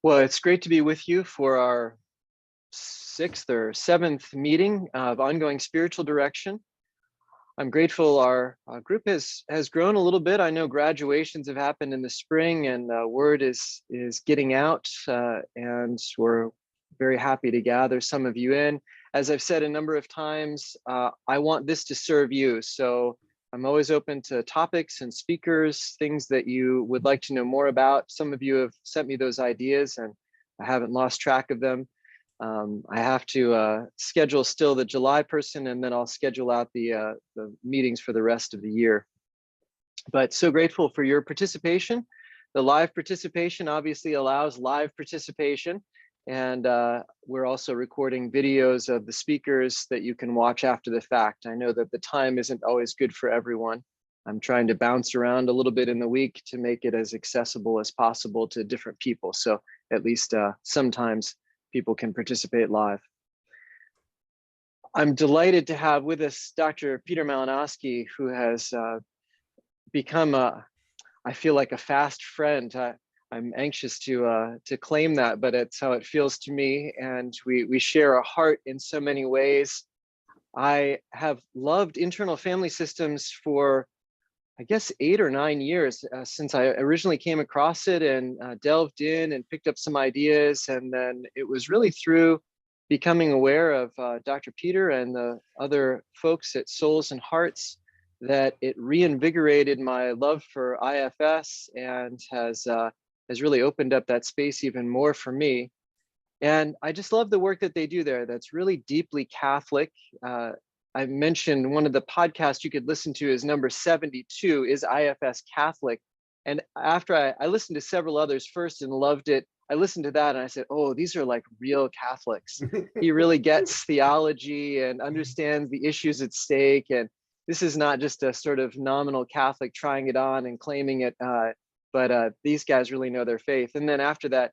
Well, it's great to be with you for our sixth or seventh meeting of ongoing spiritual direction. I'm grateful our group has grown a little bit. I know graduations have happened in the spring, and word is getting out, and we're very happy to gather some of you in. As I've said a number of times, I want this to serve you. So I'm always open to topics and speakers, things that you would like to know more about. Some of you have sent me those ideas, and I haven't lost track of them. I have to schedule still the July person, and then I'll schedule out the meetings for the rest of the year. But so grateful for your participation. The live participation obviously allows live participation. And we're also recording videos of the speakers that you can watch after the fact. I know that the time isn't always good for everyone. I'm trying to bounce around a little bit in the week to make it as accessible as possible to different people. So at least sometimes people can participate live. I'm delighted to have with us Dr. Peter Malinoski, who has become, I feel like, a fast friend. I'm anxious to claim that, but it's how it feels to me. And we share a heart in so many ways. I have loved internal family systems for, I guess, 8 or 9 years since I originally came across it and delved in and picked up some ideas. And then it was really through becoming aware of Dr. Peter and the other folks at Souls and Hearts that it reinvigorated my love for IFS and has really opened up that space even more for me. And I just love the work that they do there. That's really deeply Catholic. I mentioned one of the podcasts you could listen to is number 72, Is IFS Catholic? And after I listened to several others first and loved it, I listened to that and I said, oh, these are like real Catholics. He really gets theology and understands the issues at stake. And this is not just a sort of nominal Catholic trying it on and claiming it, but these guys really know their faith. And then after that,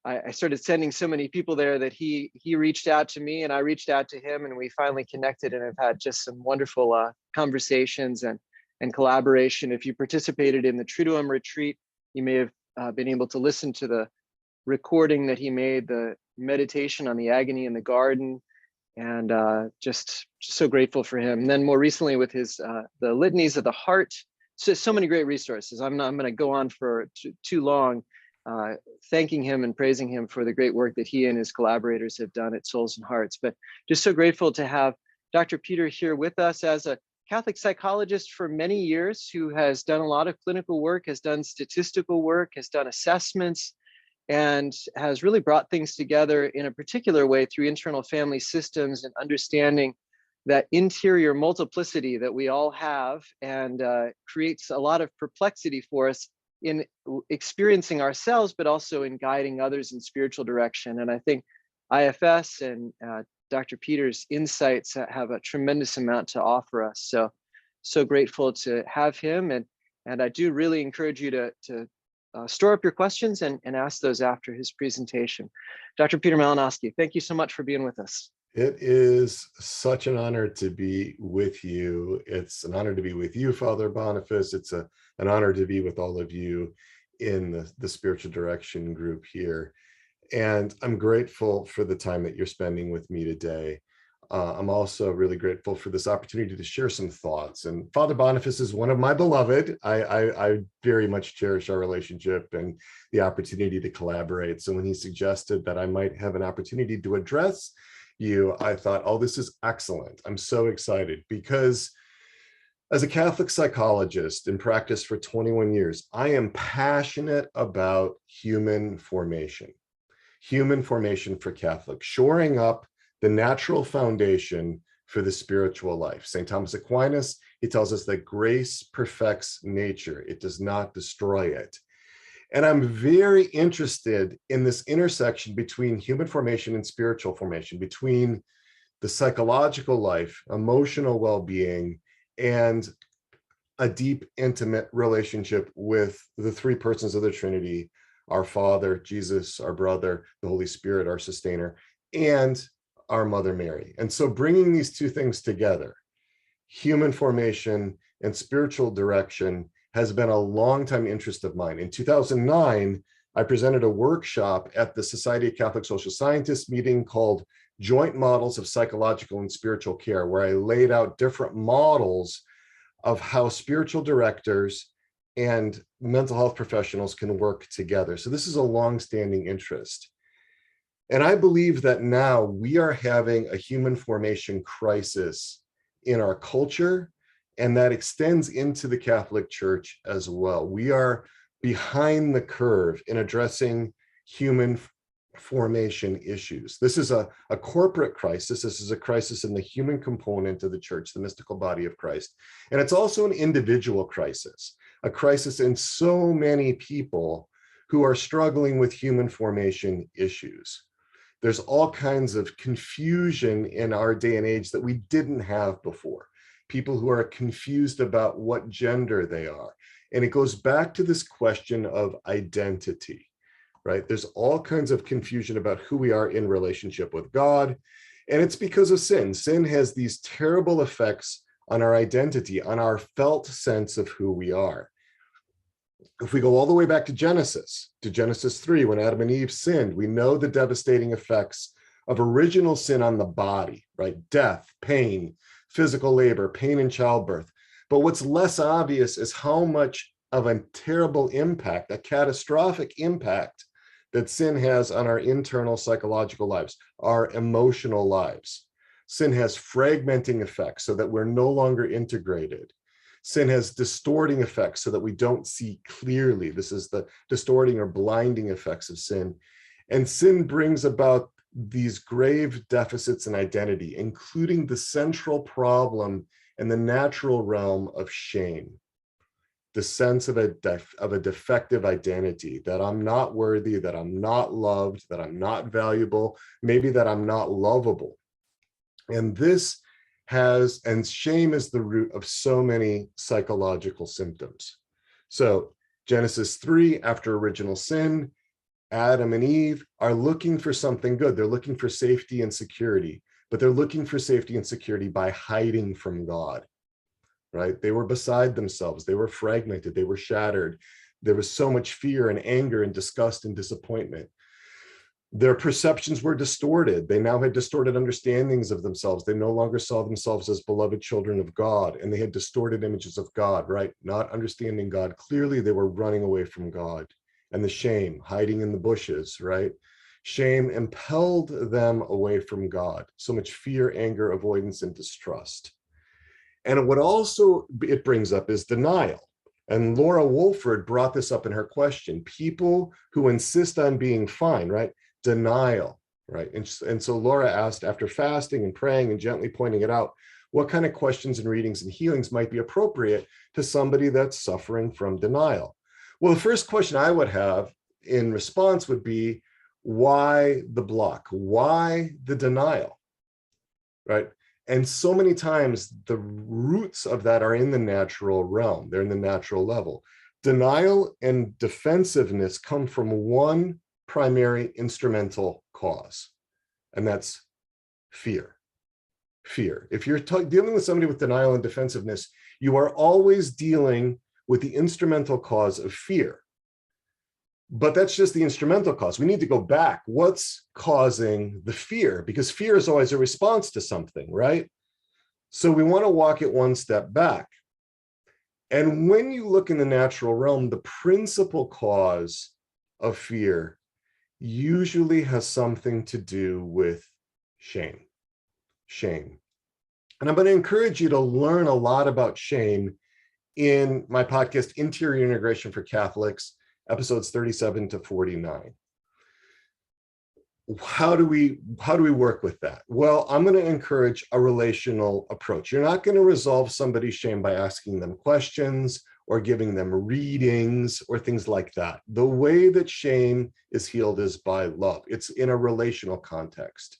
I started sending so many people there that he reached out to me and I reached out to him, and we finally connected and have had just some wonderful conversations and collaboration. If you participated in the Triduum retreat, you may have been able to listen to the recording that he made, the meditation on the agony in the garden, and just so grateful for him. And then more recently with his the litanies of the heart, so many great resources. I'm going to go on for too long. Thanking him and praising him for the great work that he and his collaborators have done at Souls and Hearts. But just so grateful to have Dr. Peter here with us as a Catholic psychologist for many years, who has done a lot of clinical work, has done statistical work, has done assessments, and has really brought things together in a particular way through internal family systems and understanding that interior multiplicity that we all have, and creates a lot of perplexity for us in experiencing ourselves, but also in guiding others in spiritual direction. And I think IFS and Dr. Peter's insights have a tremendous amount to offer us. So grateful to have him. And I do really encourage you to store up your questions and ask those after his presentation. Dr. Peter Malinoski, thank you so much for being with us. It is such an honor to be with you. It's an honor to be with you, Father Boniface. It's an honor to be with all of you in the spiritual direction group here. And I'm grateful for the time that you're spending with me today. I'm also really grateful for this opportunity to share some thoughts. And Father Boniface is one of my beloved. I very much cherish our relationship and the opportunity to collaborate. So when he suggested that I might have an opportunity to address you, I thought, oh, this is excellent. I'm so excited because as a Catholic psychologist in practice for 21 years, I am passionate about human formation for Catholics, shoring up the natural foundation for the spiritual life. St. Thomas Aquinas, he tells us that grace perfects nature. It does not destroy it. And I'm very interested in this intersection between human formation and spiritual formation, between the psychological life, emotional well-being, and a deep, intimate relationship with the three persons of the Trinity, our Father, Jesus, our brother, the Holy Spirit, our sustainer, and our Mother Mary. And so bringing these two things together, human formation and spiritual direction, has been a longtime interest of mine. In 2009, I presented a workshop at the Society of Catholic Social Scientists meeting called Joint Models of Psychological and Spiritual Care, where I laid out different models of how spiritual directors and mental health professionals can work together. So this is a longstanding interest. And I believe that now we are having a human formation crisis in our culture, and that extends into the Catholic Church as well. We are behind the curve in addressing human formation issues. This is a corporate crisis. This is a crisis in the human component of the church, the mystical body of Christ. And it's also an individual crisis, a crisis in so many people who are struggling with human formation issues. There's all kinds of confusion in our day and age that we didn't have before. People who are confused about what gender they are. And it goes back to this question of identity, right? There's all kinds of confusion about who we are in relationship with God. And it's because of sin. Sin has these terrible effects on our identity, on our felt sense of who we are. If we go all the way back to Genesis 3, when Adam and Eve sinned, we know the devastating effects of original sin on the body, right? Death, pain, physical labor, pain in childbirth. But what's less obvious is how much of a terrible impact, a catastrophic impact, that sin has on our internal psychological lives, our emotional lives. Sin has fragmenting effects so that we're no longer integrated. Sin has distorting effects so that we don't see clearly. This is the distorting or blinding effects of sin. And sin brings about these grave deficits in identity, including the central problem in the natural realm of shame. The sense of a defective identity, that I'm not worthy, that I'm not loved, that I'm not valuable, maybe that I'm not lovable. And shame is the root of so many psychological symptoms. So Genesis 3, after original sin, Adam and Eve are looking for something good. They're looking for safety and security, but they're looking for safety and security by hiding from God, right? They were beside themselves. They were fragmented. They were shattered. There was so much fear and anger and disgust and disappointment. Their perceptions were distorted. They now had distorted understandings of themselves. They no longer saw themselves as beloved children of God, and they had distorted images of God, right? Not understanding God clearly. They were running away from God. And the shame, hiding in the bushes, right? Shame impelled them away from God. So much fear, anger, avoidance, and distrust. And what also it brings up is denial. And Laura Wolford brought this up in her question. People who insist on being fine, right? Denial, right? And so Laura asked, after fasting and praying and gently pointing it out, what kind of questions and readings and healings might be appropriate to somebody that's suffering from denial? Well, the first question I would have in response would be, why the block? Why the denial, right? And so many times the roots of that are in the natural realm. They're in the natural level. Denial and defensiveness come from one primary instrumental cause, and that's fear. Fear. If you're dealing with somebody with denial and defensiveness, you are always dealing with the instrumental cause of fear. But that's just the instrumental cause. We need to go back. What's causing the fear? Because fear is always a response to something, right? So we want to walk it one step back. And when you look in the natural realm, the principal cause of fear usually has something to do with shame. Shame. And I'm going to encourage you to learn a lot about shame in my podcast, Interior Integration for Catholics, episodes 37 to 49. How do we work with that? Well, I'm going to encourage a relational approach. You're not going to resolve somebody's shame by asking them questions or giving them readings or things like that. The way that shame is healed is by love. It's in a relational context.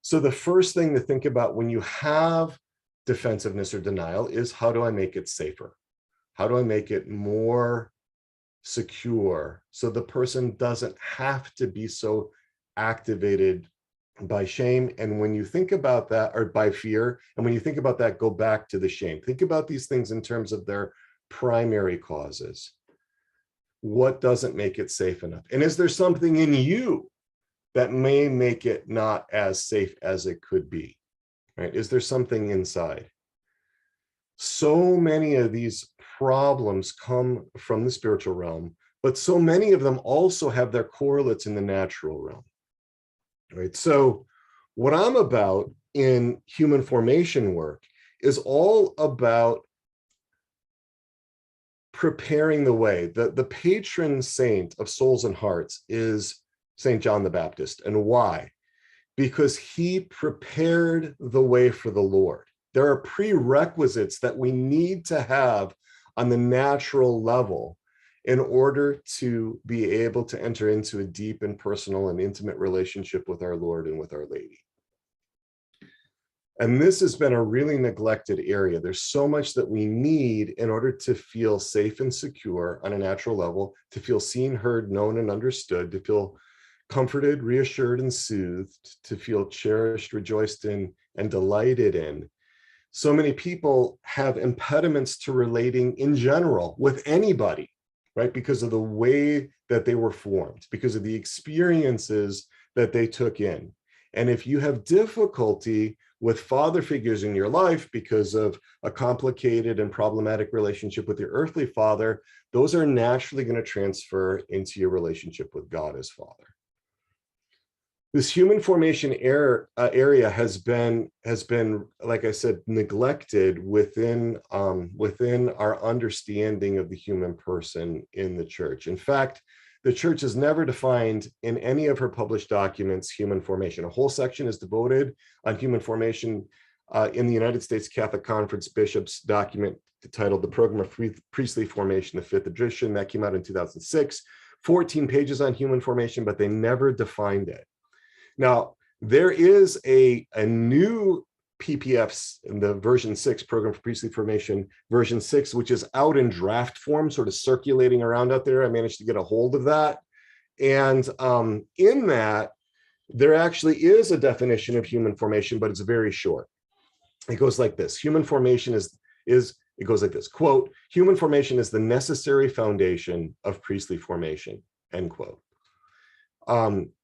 So the first thing to think about when you have defensiveness or denial is, how do I make it safer? How do I make it more secure so the person doesn't have to be so activated by shame? And when you think about that, or by fear, and when you think about that, go back to the shame. Think about these things in terms of their primary causes. what doesn't make it safe enough? And is there something in you that may make it not as safe as it could be, right? Is there something inside? So many of these problems come from the spiritual realm, but so many of them also have their correlates in the natural realm, right? So what I'm about in human formation work is all about preparing the way. The patron saint of souls and hearts is St. John the Baptist. And why? Because he prepared the way for the Lord. There are prerequisites that we need to have on the natural level in order to be able to enter into a deep and personal and intimate relationship with our Lord and with Our Lady. And this has been a really neglected area. There's so much that we need in order to feel safe and secure on a natural level, to feel seen, heard, known, and understood, to feel comforted, reassured, and soothed, to feel cherished, rejoiced in, and delighted in. So many people have impediments to relating in general with anybody, right? Because of the way that they were formed, because of the experiences that they took in. And if you have difficulty with father figures in your life because of a complicated and problematic relationship with your earthly father, those are naturally going to transfer into your relationship with God as Father. This human formation area has been, like I said, neglected within our understanding of the human person in the church. In fact, the church has never defined in any of her published documents human formation. A whole section is devoted on human formation in the United States Catholic Conference Bishops document titled The Program of Priestly Formation, the Fifth Edition. That came out in 2006. 14 pages on human formation, but they never defined it. Now, there is a new PPFs in the version 6, Program for Priestly Formation, version 6, which is out in draft form, sort of circulating around out there. I managed to get a hold of that. And in that, there actually is a definition of human formation, but it's very short. It goes like this. Human formation it goes like this, quote, human formation is the necessary foundation of priestly formation, end quote.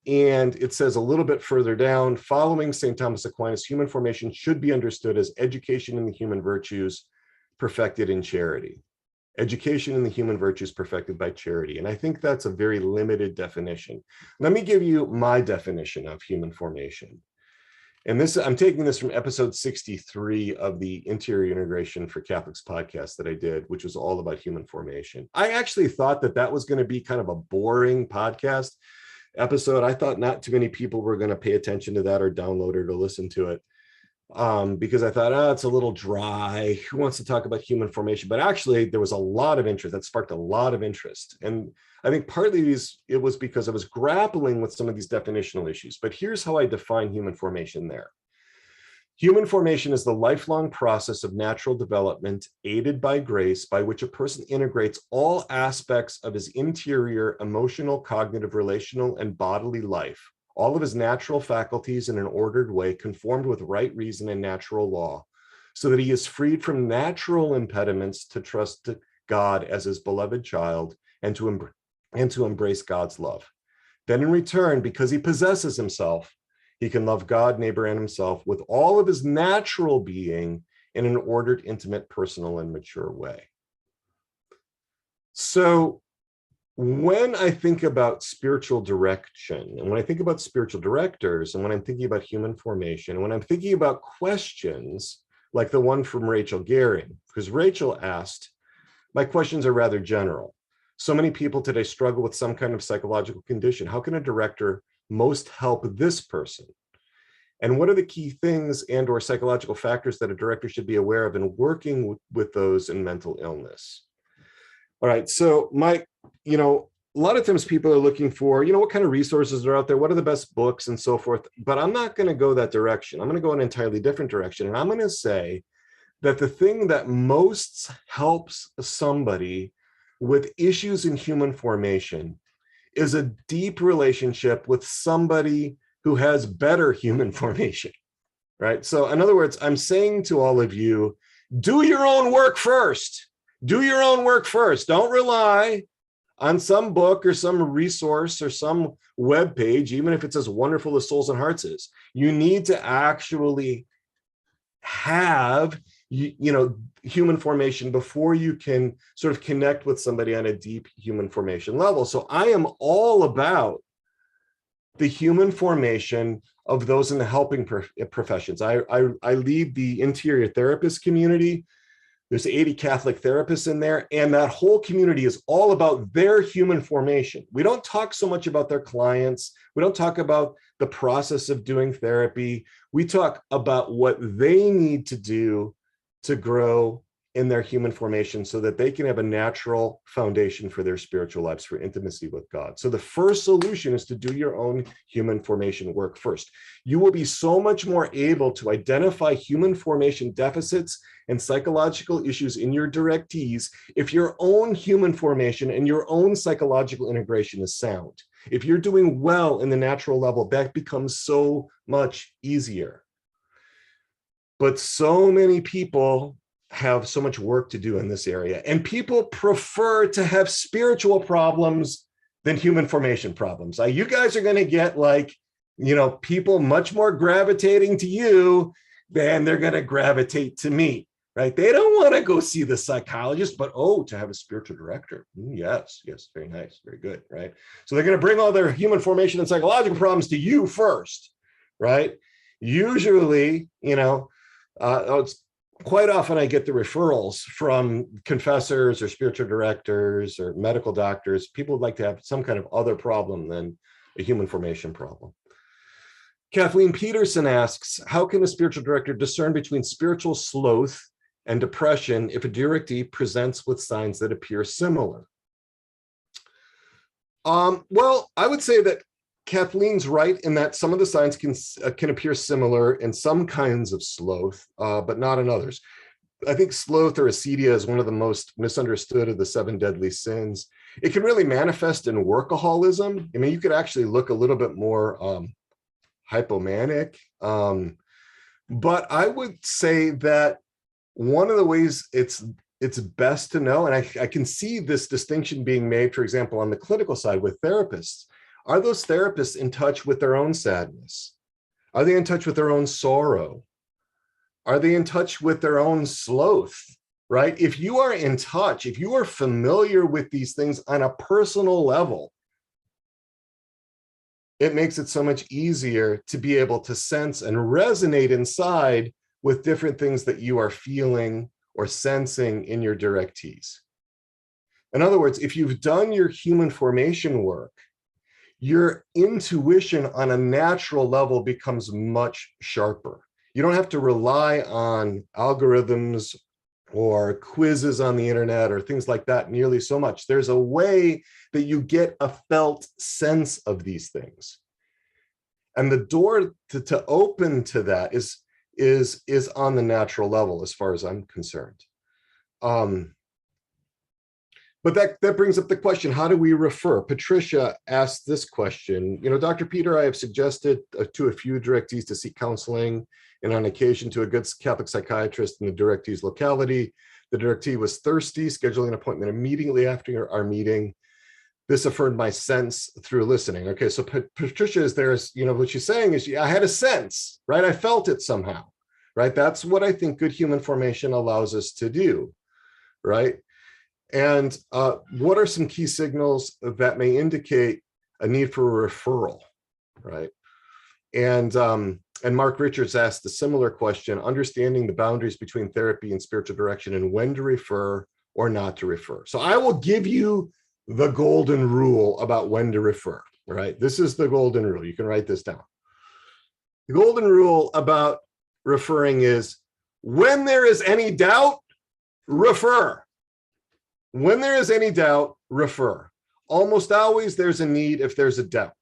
And it says a little bit further down, following St. Thomas Aquinas, human formation should be understood as education in the human virtues perfected in charity. Education in the human virtues perfected by charity. And I think that's a very limited definition. Let me give you my definition of human formation. And this, I'm taking this from episode 63 of the Interior Integration for Catholics podcast that I did, which was all about human formation. I actually thought that that was going to be kind of a boring podcast episode. I thought not too many people were going to pay attention to that or download it or listen to it, because I thought, oh, it's a little dry. Who wants to talk about human formation? But actually, there was a lot of interest. That sparked a lot of interest. And I think partly it was because I was grappling with some of these definitional issues. But here's how I define human formation there. Human formation is the lifelong process of natural development aided by grace, by which a person integrates all aspects of his interior, emotional, cognitive, relational, and bodily life, all of his natural faculties in an ordered way, conformed with right reason and natural law, so that he is freed from natural impediments to trust God as his beloved child and to embrace God's love. Then in return, because he possesses himself, he can love God, neighbor, and himself with all of his natural being in an ordered, intimate, personal, and mature way. So when I think about spiritual direction, and when I think about spiritual directors, and when I'm thinking about human formation, and when I'm thinking about questions like the one from Rachel Gehring, because Rachel asked, my questions are rather general. So many people today struggle with some kind of psychological condition. How can a director most help this person? And what are the key things and or psychological factors that a director should be aware of in working with those in mental illness? All right, so Mike, a lot of times people are looking for, what kind of resources are out there? What are the best books and so forth? But I'm not going to go that direction. I'm going to go an entirely different direction. And I'm going to say that the thing that most helps somebody with issues in human formation is a deep relationship with somebody who has better human formation, right? So in other words, I'm saying to all of you, do your own work first. Do your own work first. Don't rely on some book or some resource or some web page, even if it's as wonderful as Souls and Hearts is. You need to actually have human formation before you can sort of connect with somebody on a deep human formation level. So I am all about the human formation of those in the helping professions. I lead the interior therapist community. There's 80 Catholic therapists in there, and that whole community is all about their human formation. We don't talk so much about their clients. We don't talk about the process of doing therapy. We talk about what they need to do to grow in their human formation so that they can have a natural foundation for their spiritual lives, for intimacy with God. So the first solution is to do your own human formation work first. You will be so much more able to identify human formation deficits and psychological issues in your directees if your own human formation and your own psychological integration is sound. If you're doing well in the natural level, that becomes so much easier. But so many people have so much work to do in this area, and people prefer to have spiritual problems than human formation problems. You guys are going to get people much more gravitating to you than they're going to gravitate to me, right? They don't want to go see the psychologist, but to have a spiritual director. Yes, very nice, very good, right? So they're going to bring all their human formation and psychological problems to you first, right? Usually, it's quite often I get the referrals from confessors or spiritual directors or medical doctors. People would like to have some kind of other problem than a human formation problem. Kathleen Peterson asks, how can a spiritual director discern between spiritual sloth and depression if a directee presents with signs that appear similar? Well, I would say that Kathleen's right in that some of the signs can appear similar in some kinds of sloth, but not in others. I think sloth or acedia is one of the most misunderstood of the 7 deadly sins. It can really manifest in workaholism. I mean, you could actually look a little bit more hypomanic. But I would say that one of the ways it's best to know, and I can see this distinction being made, for example, on the clinical side with therapists. Are those therapists in touch with their own sadness? Are they in touch with their own sorrow? Are they in touch with their own sloth, right? If you are in touch, if you are familiar with these things on a personal level, it makes it so much easier to be able to sense and resonate inside with different things that you are feeling or sensing in your directees. In other words, if you've done your human formation work, your intuition on a natural level becomes much sharper. You don't have to rely on algorithms or quizzes on the internet or things like that nearly so much. There's a way that you get a felt sense of these things. And the door to open to that is on the natural level, as far as I'm concerned. But that brings up the question, how do we refer? Patricia asked this question. Dr. Peter, I have suggested to a few directees to seek counseling, and on occasion to a good Catholic psychiatrist in the directee's locality. The directee was thirsty, scheduling an appointment immediately after our meeting. This affirmed my sense through listening. Okay, so Patricia is there, what she's saying is, I had a sense, right? I felt it somehow, right? That's what I think good human formation allows us to do, right? And what are some key signals that may indicate a need for a referral, right? And Mark Richards asked a similar question, understanding the boundaries between therapy and spiritual direction and when to refer or not to refer. So I will give you the golden rule about when to refer, right? This is the golden rule. You can write this down. The golden rule about referring is, when there is any doubt, refer. When there is any doubt, refer. Almost always there's a need if there's a doubt,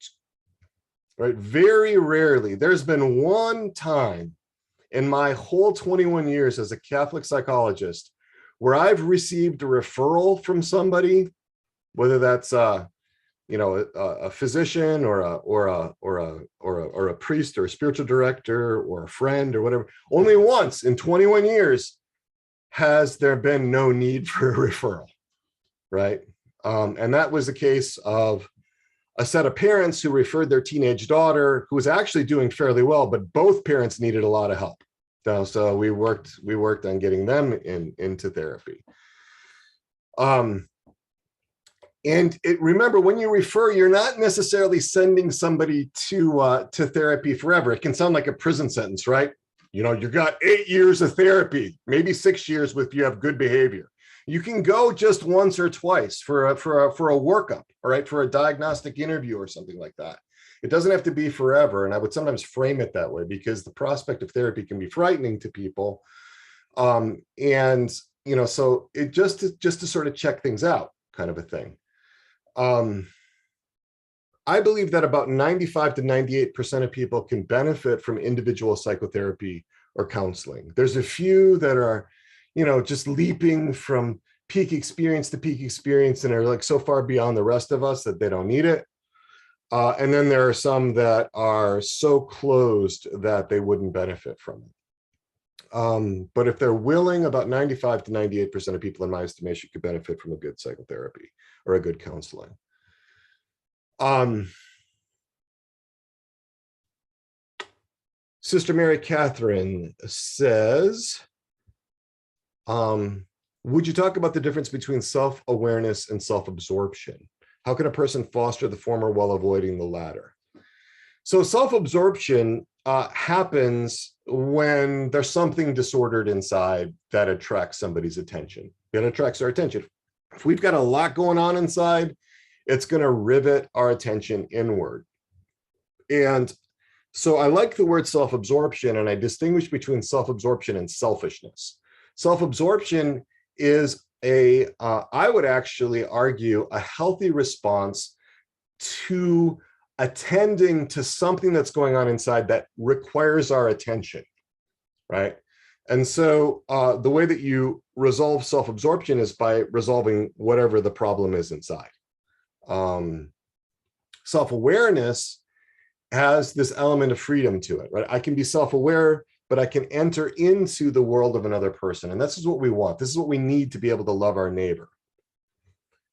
right? Very rarely. There's been one time in my whole 21 years as a Catholic psychologist where I've received a referral from somebody, whether that's a physician or a priest or a spiritual director or a friend or whatever. Only once in 21 years has there been no need for a referral. Right? And that was the case of a set of parents who referred their teenage daughter, who was actually doing fairly well, but both parents needed a lot of help. So we worked on getting them into therapy. And remember, when you refer, you're not necessarily sending somebody to therapy forever. It can sound like a prison sentence, right? You know, you got 8 years of therapy, maybe 6 years if you have good behavior. You can go just once or twice for a workup, all right, for a diagnostic interview or something like that. It doesn't have to be forever. And I would sometimes frame it that way because the prospect of therapy can be frightening to people. And, you know, so it just to sort of check things out, kind of a thing. I believe that about 95 to 98% of people can benefit from individual psychotherapy or counseling. There's a few that are, you know, just leaping from peak experience to peak experience and are like so far beyond the rest of us that they don't need it. And then there are some that are so closed that they wouldn't benefit from it. But if they're willing, about 95 to 98% of people in my estimation could benefit from a good psychotherapy or a good counseling. Sister Mary Catherine says, would you talk about the difference between self-awareness and self-absorption? How can a person foster the former while avoiding the latter? So self-absorption happens when there's something disordered inside that attracts somebody's attention. It attracts our attention. If we've got a lot going on inside, it's going to rivet our attention inward. And so I like the word self-absorption, and I distinguish between self-absorption and selfishness. Self-absorption is I would actually argue, a healthy response to attending to something that's going on inside that requires our attention, right? And so the way that you resolve self-absorption is by resolving whatever the problem is inside. Self-awareness has this element of freedom to it, right? I can be self-aware, but I can enter into the world of another person. And this is what we want. This is what we need to be able to love our neighbor.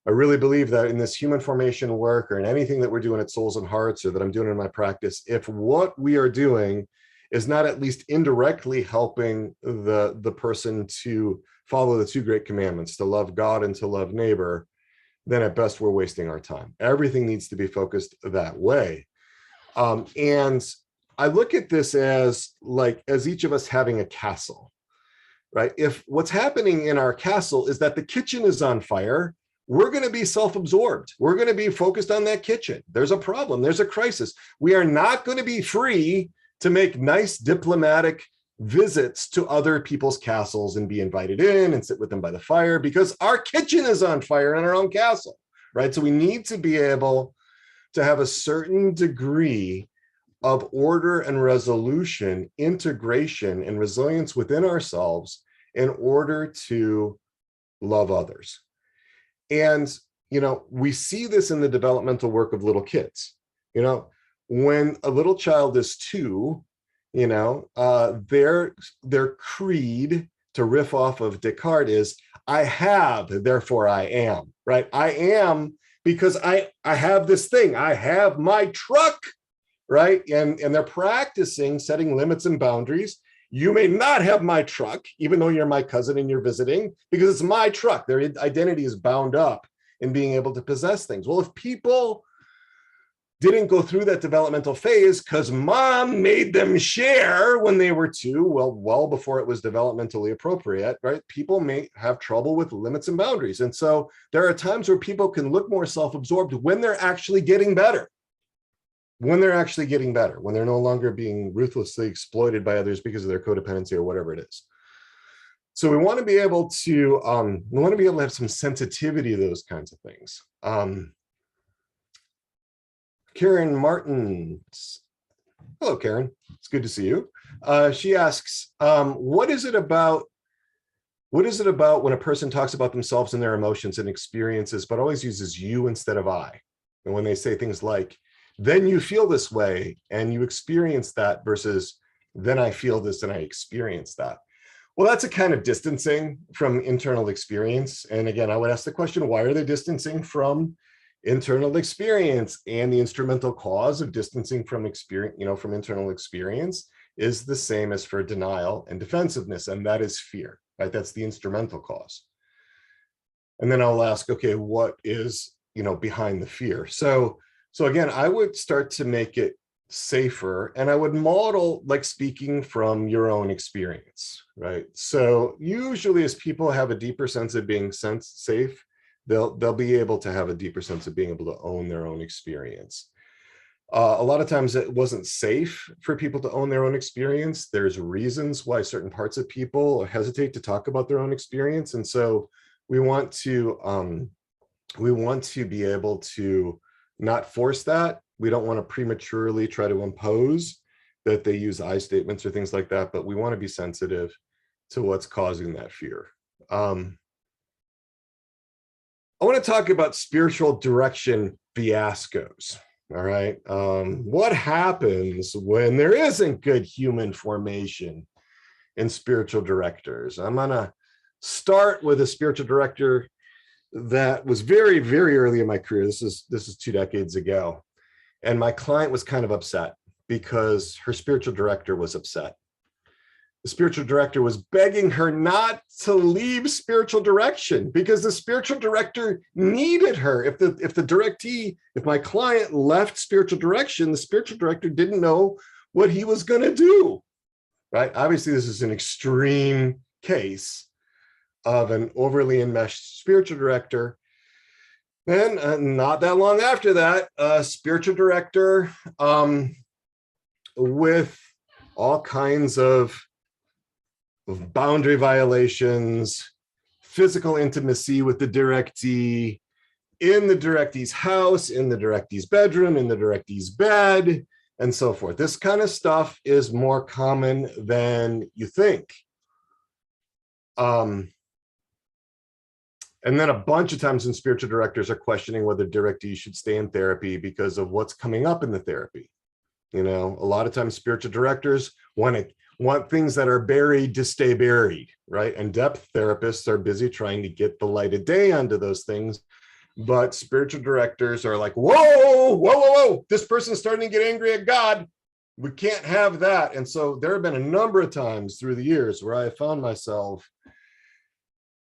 I really believe that in this human formation work or in anything that we're doing at Souls and Hearts or that I'm doing in my practice, if what we are doing is not at least indirectly helping the person to follow the two great commandments, to love God and to love neighbor, then at best we're wasting our time. Everything needs to be focused that way. And I look at this as each of us having a castle, right? If what's happening in our castle is that the kitchen is on fire, we're going to be self-absorbed. We're going to be focused on that kitchen. There's a problem. There's a crisis. We are not going to be free to make nice diplomatic visits to other people's castles and be invited in and sit with them by the fire because our kitchen is on fire in our own castle, right? So we need to be able to have a certain degree of order and resolution, integration and resilience within ourselves in order to love others. And, you know, we see this in the developmental work of little kids. You know, when a little child is 2, you know, their creed, to riff off of Descartes, is I have, therefore I am, right? I am because I have this thing. I have my truck, right? And they're practicing setting limits and boundaries. You may not have my truck, even though you're my cousin and you're visiting, because it's my truck. Their identity is bound up in being able to possess things. Well, if people didn't go through that developmental phase because mom made them share when they were 2, well before it was developmentally appropriate, right? People may have trouble with limits and boundaries. And so there are times where people can look more self-absorbed when they're actually getting better. When they're no longer being ruthlessly exploited by others because of their codependency or whatever it is. So we want to be able to have some sensitivity to those kinds of things. Karen Martin, hello Karen, it's good to see you. She asks, what is it about when a person talks about themselves and their emotions and experiences, but always uses you instead of I? And when they say things like, then you feel this way and you experience that versus then I feel this and I experience that. Well, that's a kind of distancing from internal experience. And again, I would ask the question, why are they distancing from internal experience? And the instrumental cause of distancing from experience, from internal experience is the same as for denial and defensiveness, and that is fear, right? That's the instrumental cause. And then I'll ask, okay, what is, behind the fear? So again, I would start to make it safer, and I would model like speaking from your own experience, right? So usually as people have a deeper sense of being safe, they'll be able to have a deeper sense of being able to own their own experience. A lot of times it wasn't safe for people to own their own experience. There's reasons why certain parts of people hesitate to talk about their own experience. And so we want to be able to not force that. We don't want to prematurely try to impose that they use I statements or things like that, but we want to be sensitive to what's causing that fear. I want to talk about spiritual direction fiascos. All right. What happens when there isn't good human formation in spiritual directors? I'm going to start with a spiritual director that was very, very early in my career. This is 2 decades ago. And my client was kind of upset because her spiritual director was upset. The spiritual director was begging her not to leave spiritual direction because the spiritual director needed her. If my client left spiritual direction, the spiritual director didn't know what he was going to do, right? Obviously, this is an extreme case of an overly enmeshed spiritual director. And not that long after that, a spiritual director with all kinds of boundary violations, physical intimacy with the directee, in the directee's house, in the directee's bedroom, in the directee's bed, and so forth. This kind of stuff is more common than you think. And then a bunch of times when spiritual directors are questioning whether directees should stay in therapy because of what's coming up in the therapy. A lot of times spiritual directors want things that are buried to stay buried, right? And depth therapists are busy trying to get the light of day onto those things. But spiritual directors are like, whoa, this person's starting to get angry at God. We can't have that. And so there have been a number of times through the years where I found myself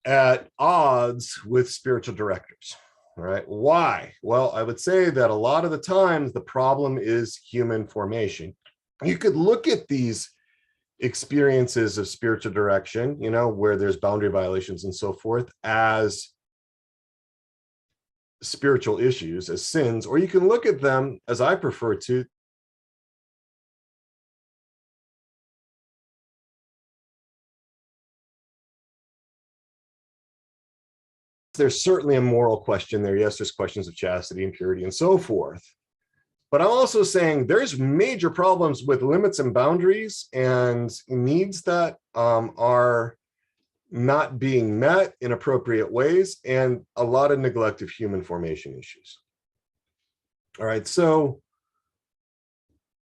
at odds with spiritual directors. All right. Why? Well, I would say that a lot of the times the problem is human formation. You could look at these experiences of spiritual direction, where there's boundary violations and so forth, as spiritual issues, as sins, or you can look at them, as I prefer to, there's certainly a moral question there. Yes, there's questions of chastity and purity and so forth. But I'm also saying there's major problems with limits and boundaries and needs that are not being met in appropriate ways, and a lot of neglect of human formation issues. All right, so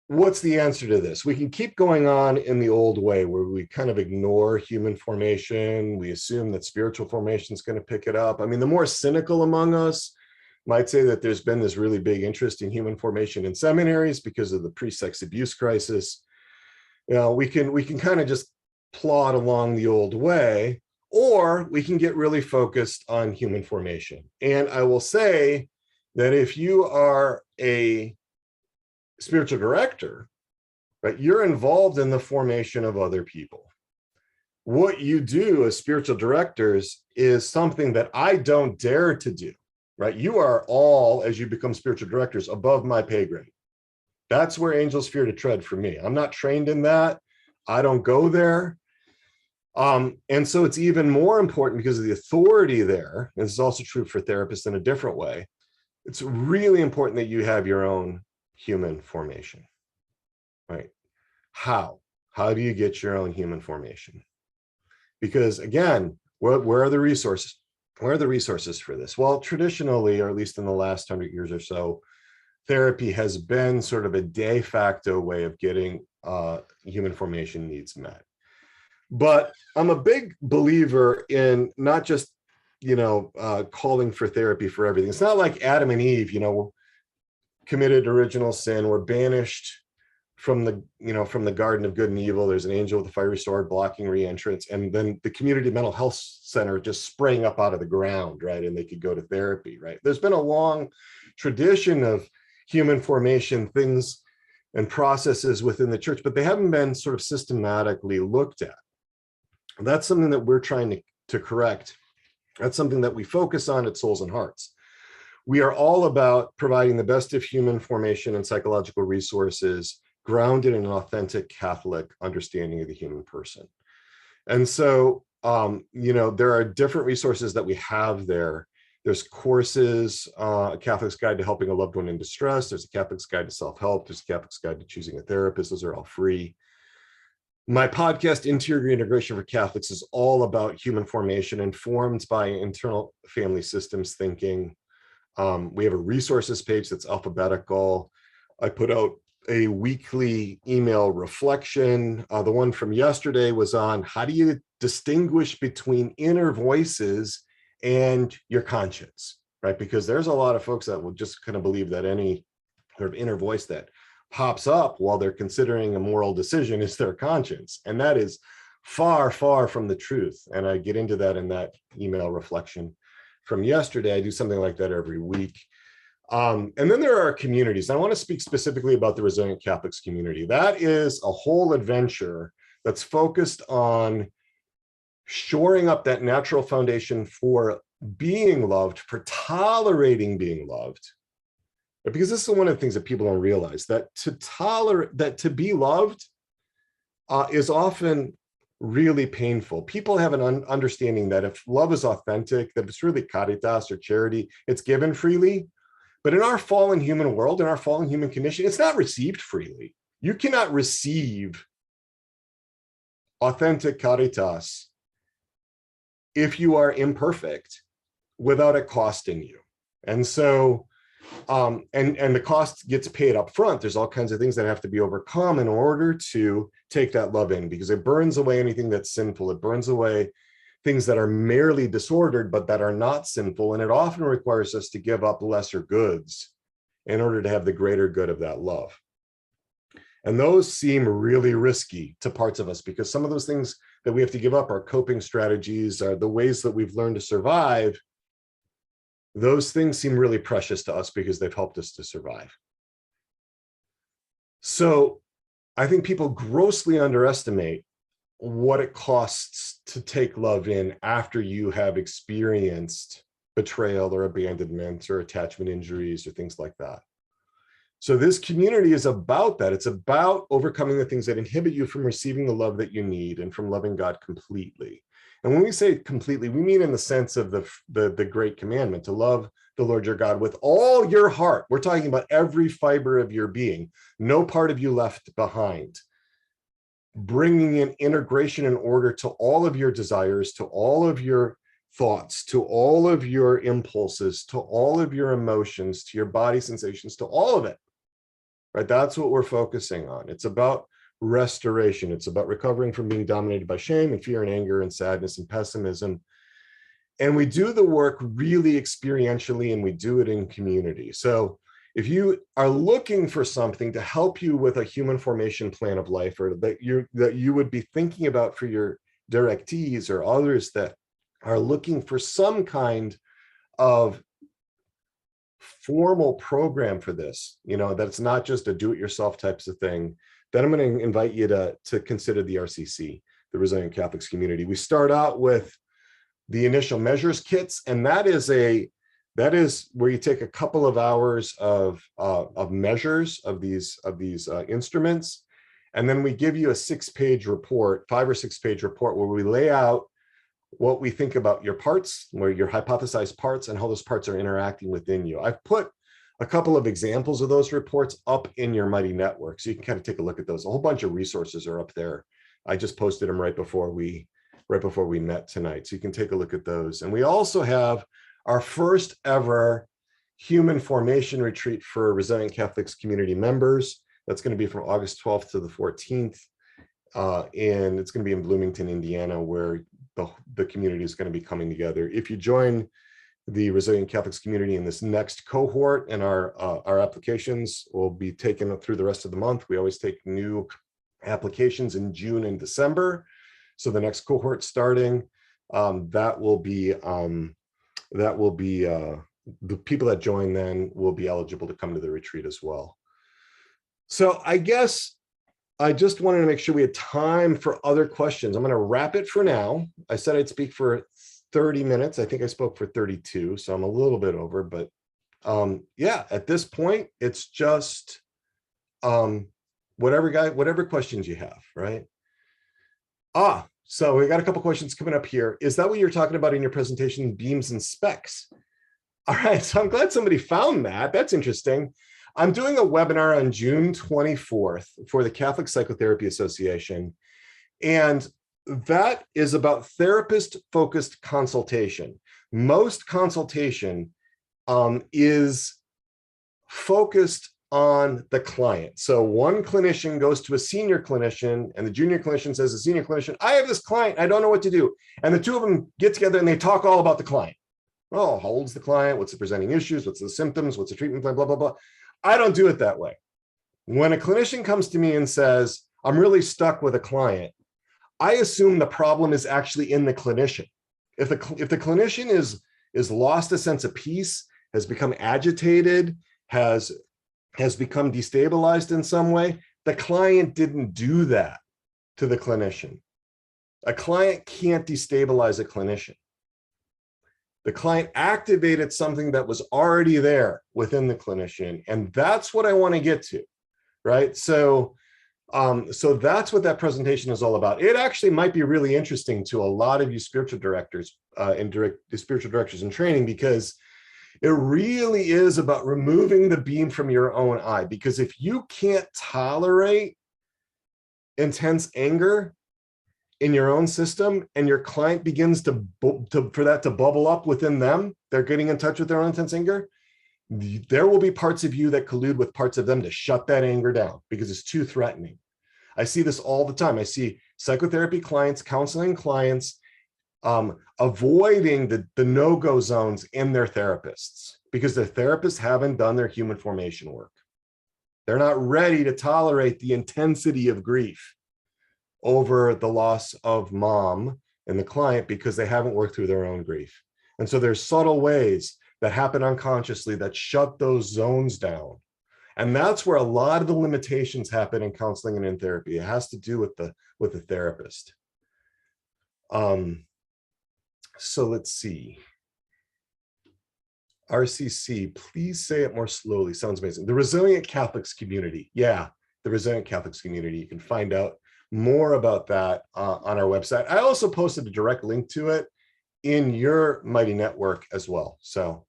what's the answer to this? We can keep going on in the old way where we kind of ignore human formation. We assume that spiritual formation is going to pick it up. I mean, the more cynical among us might say that there's been this really big interest in human formation in seminaries because of the pre-sex abuse crisis. We can kind of just plod along the old way, or we can get really focused on human formation. And I will say that if you are a spiritual director, right, you're involved in the formation of other people. What you do as spiritual directors is something that I don't dare to do, right? You are all, as you become spiritual directors, above my pay grade. That's where angels fear to tread for me. I'm not trained in that. I don't go there. And so it's even more important because of the authority there. And this is also true for therapists in a different way. It's really important that you have your own human formation, right? How do you get your own human formation? Because again, where are the resources? Where are the resources for this? Well, traditionally, or at least in the last 100 years or so, therapy has been sort of a de facto way of getting human formation needs met. But I'm a big believer in not just, calling for therapy for everything. It's not like Adam and Eve, committed original sin, were banished from the Garden of Good and Evil. There's an angel with a fiery sword blocking re-entrance, and then the community mental health center just sprang up out of the ground, right? And they could go to therapy, right? There's been a long tradition of human formation things and processes within the church, but they haven't been sort of systematically looked at. That's something that we're trying to correct. That's something that we focus on at Souls and Hearts. We are all about providing the best of human formation and psychological resources grounded in an authentic Catholic understanding of the human person. And so, there are different resources that we have there. There's courses, a Catholic's Guide to Helping a Loved One in Distress. There's a Catholic's Guide to Self-Help. There's a Catholic's Guide to Choosing a Therapist. Those are all free. My podcast, Interior Integration for Catholics, is all about human formation informed by internal family systems thinking. We have a resources page that's alphabetical. I put out a weekly email reflection. The one from yesterday was on how do you distinguish between inner voices and your conscience, right? Because there's a lot of folks that will just kind of believe that any sort of inner voice that pops up while they're considering a moral decision is their conscience. And that is far, far from the truth. And I get into that in that email reflection from yesterday. I do something like that every week. And then there are communities. I want to speak specifically about the Resilient Catholics community. That is a whole adventure that's focused on shoring up that natural foundation for being loved, for tolerating being loved. Because this is one of the things that people don't realize, that to be loved is often really painful. People have an understanding that if love is authentic, that it's really caritas or charity, it's given freely. But in our fallen human world, in our fallen human condition, it's not received freely. You cannot receive authentic caritas if you are imperfect without it costing you. And so, and the cost gets paid up front. There's all kinds of things that have to be overcome in order to take that love in, because it burns away anything that's sinful. It burns away things that are merely disordered, but that are not sinful. And it often requires us to give up lesser goods in order to have the greater good of that love. And those seem really risky to parts of us, because some of those things that we have to give up are coping strategies, are the ways that we've learned to survive. Those things seem really precious to us because they've helped us to survive. So I think people grossly underestimate what it costs to take love in after you have experienced betrayal or abandonment or attachment injuries or things like that. So this community is about that. It's about overcoming the things that inhibit you from receiving the love that you need and from loving God completely. And when we say completely, we mean in the sense of the great commandment, to love the Lord your God with all your heart. We're talking about every fiber of your being, no part of you left behind. Bringing in integration and order to all of your desires, to all of your thoughts, to all of your impulses, to all of your emotions, to your body sensations, to all of it, right? That's what we're focusing on. It's about restoration. It's about recovering from being dominated by shame and fear and anger and sadness and pessimism. And we do the work really experientially, and we do it in community. So if you are looking for something to help you with a human formation plan of life, or that you would be thinking about for your directees or others that are looking for some kind of formal program for this, that it's not just a do-it-yourself types of thing, then I'm going to invite you to consider the RCC, the Resilient Catholics Community. We start out with the initial measures kits, and that is where you take a couple of hours of measures of these instruments, and then we give you a 6-page report, 5 or 6-page report, where we lay out what we think about your parts, where your hypothesized parts, and how those parts are interacting within you. I've put a couple of examples of those reports up in your Mighty Network, so you can kind of take a look at those. A whole bunch of resources are up there. I just posted them right before we met tonight, so you can take a look at those. And we also have our first ever human formation retreat for Resilient Catholics community members. That's going to be from August 12th to the 14th. and it's going to be in Bloomington, Indiana, where the community is going to be coming together. If you join the Resilient Catholics community in this next cohort, and our applications will be taken through the rest of the month. We always take new applications in June and December. So the next cohort starting, that will be the people that join then will be eligible to come to the retreat as well. So I guess I just wanted to make sure we had time for other questions. I'm going to wrap it for now. I said I'd speak for 30 minutes. I think I spoke for 32, so I'm a little bit over, but yeah, at this point, it's just whatever questions you have, right? So we got a couple questions coming up here. Is that what you're talking about in your presentation, beams and specs? All right, so I'm glad somebody found that. That's interesting. I'm doing a webinar on June 24th for the Catholic Psychotherapy Association, and that is about therapist-focused consultation. Most consultation is focused on the client. So one clinician goes to a senior clinician, and the junior clinician says to the senior clinician, I have this client, I don't know what to do. And the two of them get together and they talk all about the client. Oh, how old's the client? What's the presenting issues? What's the symptoms? What's the treatment plan? Blah, blah, blah. I don't do it that way. When a clinician comes to me and says, I'm really stuck with a client, I assume the problem is actually in the clinician. If the clinician is lost a sense of peace, has become agitated, has become destabilized in some way, the client didn't do that to the clinician. A client can't destabilize a clinician. The client activated something that was already there within the clinician, and that's what I want to get to, right? So that's what that presentation is all about. It actually might be really interesting to a lot of you spiritual directors spiritual directors in training, because it really is about removing the beam from your own eye. Because if you can't tolerate intense anger in your own system, and your client begins for that to bubble up within them, they're getting in touch with their own intense anger, there will be parts of you that collude with parts of them to shut that anger down because it's too threatening. I see this all the time. I see psychotherapy clients, counseling clients, avoiding the no-go zones in their therapists because their therapists haven't done their human formation work. They're not ready to tolerate the intensity of grief over the loss of mom and the client because they haven't worked through their own grief. And so there's subtle ways that happen unconsciously that shut those zones down. And that's where a lot of the limitations happen in counseling and in therapy. It has to do with the therapist. So let's see. RCC, please say it more slowly. Sounds amazing. The Resilient Catholics community. Yeah, the Resilient Catholics community. You can find out more about that on our website. I also posted a direct link to it in your Mighty Network as well. So,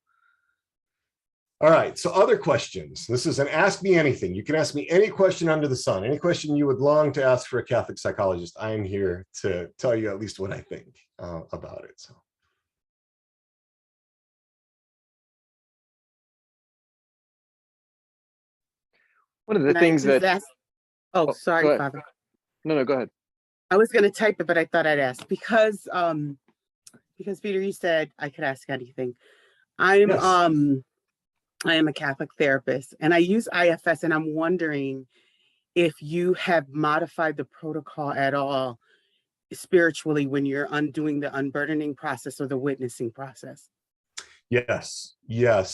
all right, so other questions. This is an Ask Me Anything. You can ask me any question under the sun, any question you would long to ask for a Catholic psychologist. I am here to tell you at least what I think about it. So. One of the things that, oh, sorry, Father. No, go ahead. I was going to type it, but I thought I'd ask because Peter, you said I could ask anything. Yes. I am a Catholic therapist and I use IFS, and I'm wondering if you have modified the protocol at all spiritually when you're undoing the unburdening process or the witnessing process. Yes.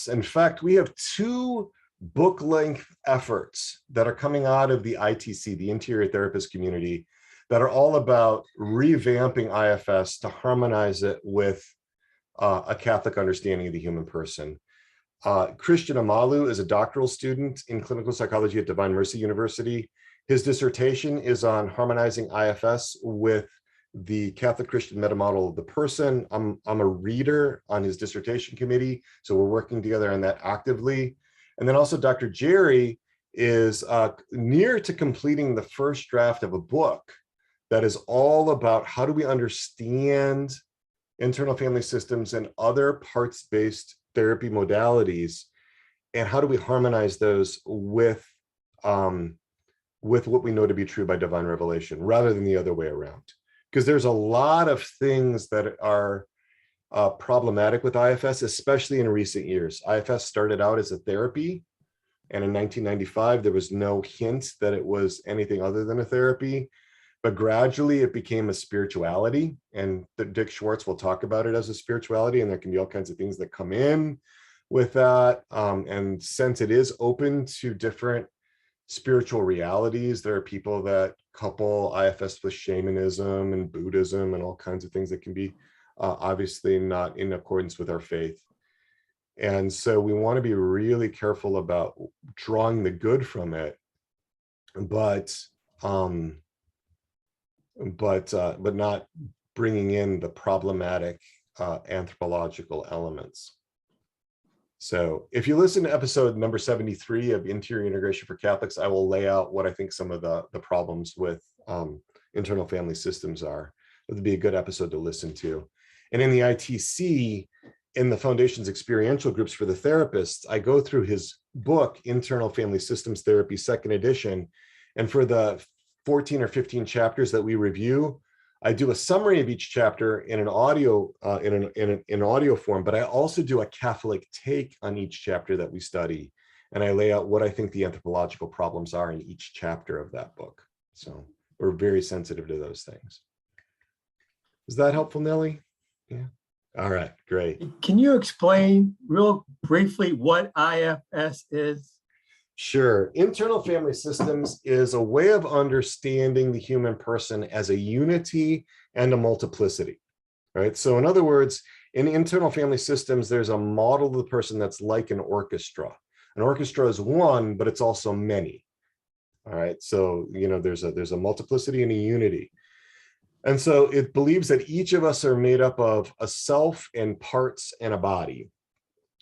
In fact, we have 2 book-length efforts that are coming out of the ITC, the Interior Therapist community, that are all about revamping IFS to harmonize it with a Catholic understanding of the human person. Christian Amalu is a doctoral student in clinical psychology at Divine Mercy University. His dissertation is on harmonizing IFS with the Catholic Christian meta model of the person. I'm a reader on his dissertation committee, so we're working together on that actively. And then also Dr. Jerry is near to completing the first draft of a book that is all about how do we understand internal family systems and other parts-based therapy modalities, and how do we harmonize those with with what we know to be true by divine revelation, rather than the other way around. Because there's a lot of things that are problematic with IFS, especially in recent years. IFS started out as a therapy, and in 1995, there was no hint that it was anything other than a therapy. But gradually it became a spirituality, and Dick Schwartz will talk about it as a spirituality, and there can be all kinds of things that come in with that. And since it is open to different spiritual realities, there are people that couple IFS with shamanism and Buddhism and all kinds of things that can be obviously not in accordance with our faith. And so we want to be really careful about drawing the good from it, but not bringing in the problematic anthropological elements. So if you listen to episode number 73 of Interior Integration for Catholics, I will lay out what I think some of the problems with internal family systems are. It would be a good episode to listen to. And in the ITC, in the Foundation's experiential groups for the therapists, I go through his book, Internal Family Systems Therapy, 2nd edition. And for the 14 or 15 chapters that we review, I do a summary of each chapter in an audio in audio form, but I also do a Catholic take on each chapter that we study, and I lay out what I think the anthropological problems are in each chapter of that book. So we're very sensitive to those things. Is that helpful, Nellie? Yeah. All right, great. Can you explain real briefly what IFS is? Sure. Internal family systems is a way of understanding the human person as a unity and a multiplicity, right? So in other words, in internal family systems, there's a model of the person that's like an orchestra. An orchestra is one, but it's also many. All right. So, there's a multiplicity and a unity. And so it believes that each of us are made up of a self and parts and a body.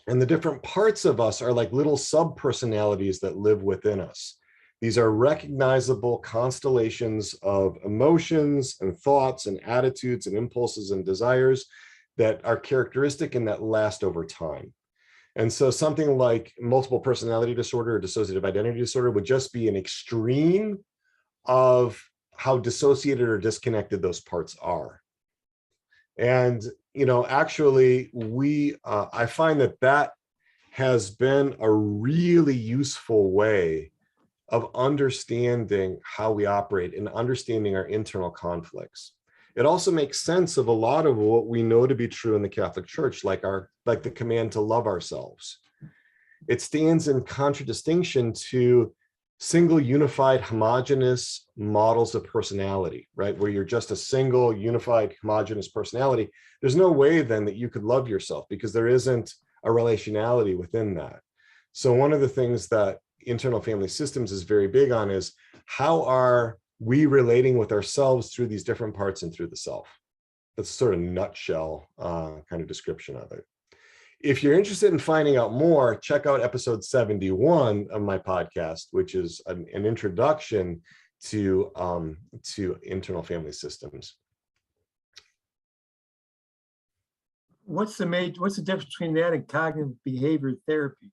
And the different parts of us are like little sub-personalities that live within us. These are recognizable constellations of emotions and thoughts and attitudes and impulses and desires that are characteristic and that last over time. And so something like multiple personality disorder or dissociative identity disorder would just be an extreme of how dissociated or disconnected those parts are. And actually, I find that has been a really useful way of understanding how we operate and understanding our internal conflicts. It also makes sense of a lot of what we know to be true in the Catholic Church, like the command to love ourselves. It stands in contradistinction to single, unified, homogeneous models of personality, right? Where you're just a single, unified, homogeneous personality. There's no way then that you could love yourself because there isn't a relationality within that. So one of the things that internal family systems is very big on is how are we relating with ourselves through these different parts and through the self. That's sort of nutshell kind of description of it. If you're interested in finding out more, check out episode 71 of my podcast, which is an introduction to internal family systems. What's the difference between that and cognitive behavior therapy?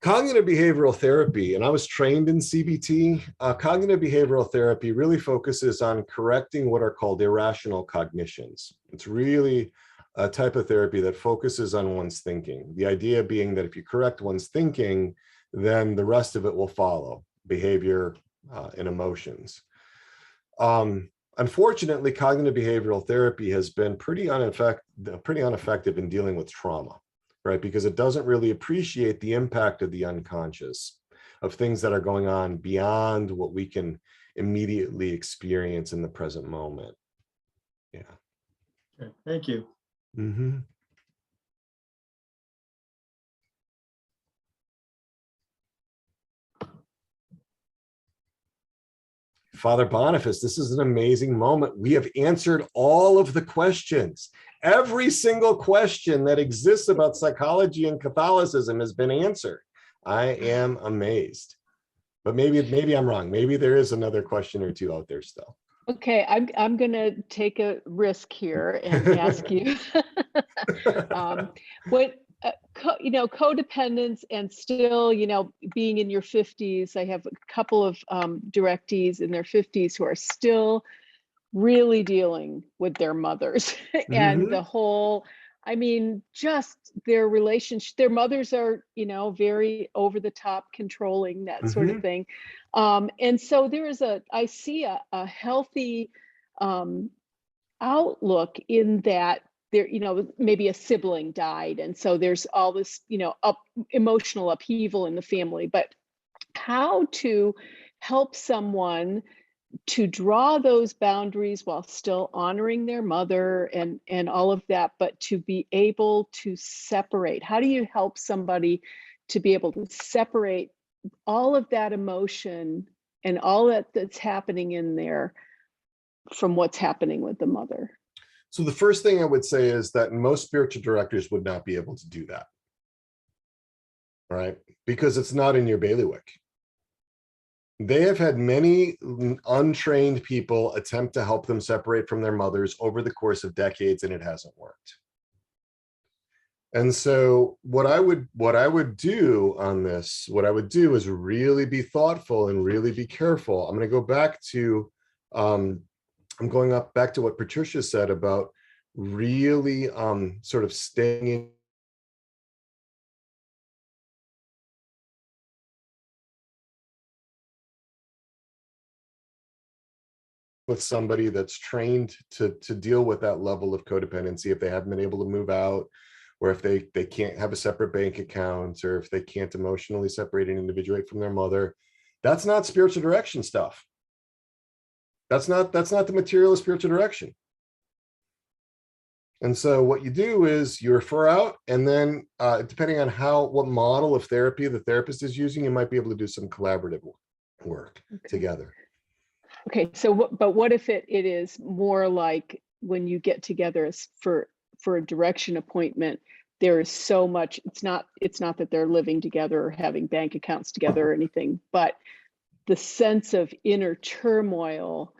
Cognitive behavioral therapy, and I was trained in CBT, cognitive behavioral therapy really focuses on correcting what are called irrational cognitions. It's really a type of therapy that focuses on one's thinking. The idea being that if you correct one's thinking, then the rest of it will follow, behavior and emotions. Unfortunately, cognitive behavioral therapy has been pretty ineffective in dealing with trauma, right? Because it doesn't really appreciate the impact of the unconscious, of things that are going on beyond what we can immediately experience in the present moment. Yeah. Okay, thank you. Mm-hmm. Father Boniface, this is an amazing moment. We have answered all of the questions. Every single question that exists about psychology and Catholicism has been answered. I am amazed. But maybe I'm wrong. Maybe there is another question or two out there still. Okay, I'm going to take a risk here and ask you. codependence and still, being in your 50s. I have a couple of directees in their 50s who are still really dealing with their mothers and the whole, just their relationship. Their mothers are, very over the top, controlling, that sort of thing. And so I see a healthy outlook in that. There, maybe a sibling died, and so there's all this, emotional upheaval in the family. But how to help someone to draw those boundaries while still honoring their mother and all of that, but to be able to separate? How do you help somebody to be able to separate all of that emotion and all that's happening in there from what's happening with the mother? So the first thing I would say is that most spiritual directors would not be able to do that, right? Because it's not in your bailiwick. They have had many untrained people attempt to help them separate from their mothers over the course of decades, and it hasn't worked. And so what I would do on this, what I would do is really be thoughtful and really be careful. I'm going to go back to I'm going back to what Patricia said about really sort of staying in with somebody that's trained to deal with that level of codependency if they haven't been able to move out, or if they can't have a separate bank account, or if they can't emotionally separate and individuate from their mother. That's not spiritual direction stuff. That's not the material of spiritual direction. And so what you do is you refer out, and then depending on what model of therapy the therapist is using, you might be able to do some collaborative work together. Okay, so but what if it is more like when you get together for a direction appointment, there is so much, it's not that they're living together or having bank accounts together or anything, but the sense of inner turmoil